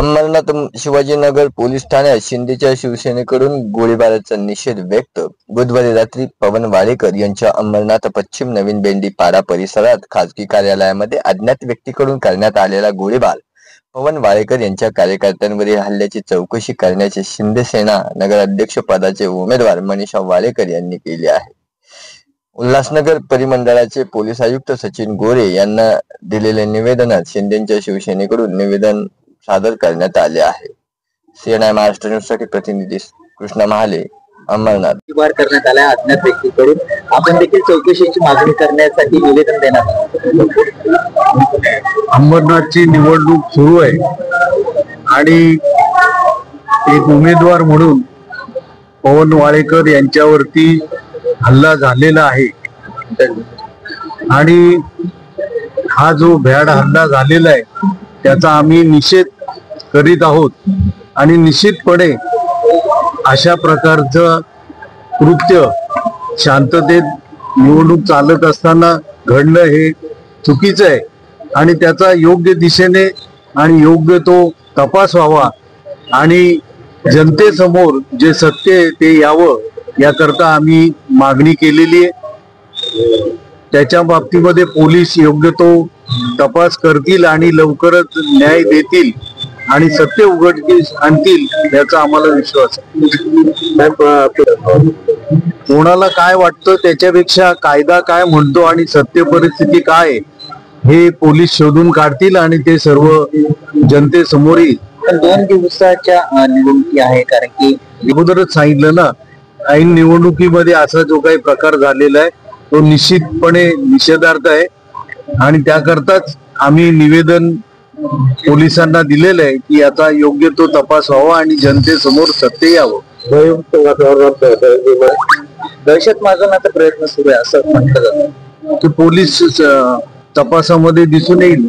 Amarnath Shivajinagar police ठाण्यात शिंदेच्या शिवसेनेकडून गोळीबाराचा निषेध व्यक्त। बुधवारी रात्री पवन वाळेकर यांच्या अंमरनाथ पश्चिम नवीन बेंडी पाडा परिसरात खासगी कार्यालयामध्ये अज्ञात व्यक्तीकडून करण्यात आलेला गोळीबार पवन वाळेकर यांच्या कार्यकर्त्यांवरील हल्ल्याची चौकशी करण्याचे शिंदेसेना नगराध्यक्ष पदाचे उमेदवार मनीषा वाळेकर यांनी केले आहे। उल्हासनगर परिमंडळाचे पोलीस आयुक्त सचिन गोरे यांना दिलेल्या निवेदनात शिंदेच्या शिवसेनेकडून निवेदन सादर करण्यात आले आहे। सीएनआय महाराष्ट्र न्यूज साठी प्रतिनिधी कृष्णा महाले, अंमरनाथ। गोळीबार करण्यात आला अज्ञात व्यक्तीकडून, आपण देखील चौकशीची मागणी करण्यासाठी निवेदन देणार। अंमरनाथची निवडणूक सुरू आहे आणि एक उमेदवार म्हणून पवन वाळेकर यांच्यावरती हल्ला झालेला आहे आणि हा जो भ्याड हल्ला झालेला आहे त्याचा आम्ही निषेध करीत आहोत आणि निश्चितपणे अशा प्रकारचं कृत्य शांततेत निवडणूक चालत असताना घडणं हे चुकीचं आहे आणि त्याचा योग्य दिशेने आणि योग्य तो तपास व्हावा आणि जनतेसमोर जे सत्य आहे ते यावं याकरता आम्ही मागणी केलेली आहे। त्याच्या बाबतीमध्ये पोलीस योग्य तो तपास करतील आणि लवकरच न्याय देतील आणि सत्य उघडकीस आणतील याचा आम्हाला विश्वास आहे। कोणाला काय वाटतं त्याच्यापेक्षा कायदा काय म्हणतो आणि सत्य परिस्थिती काय हे पोलीस शोधून काढतील आणि ते सर्व जनतेसमोर येईल। 2 दिवसाच्या निवडणुकी आहे, कारण की अगोदरच सांगितलं ना, ऐन निवडणुकीमध्ये असा जो काही प्रकार झालेला आहे तो निश्चितपणे निषेधार्थ आहे आणि त्याकरताच आम्ही निवेदन पोलिसांना दिलेलं आहे की याचा योग्य तो तपास व्हावा आणि जनतेसमोर सत्य यावं। दहशत माजवण्याचा प्रयत्न सुरू आहे असं म्हटलं जातं, ते पोलीस तपासामध्ये दिसून येईल।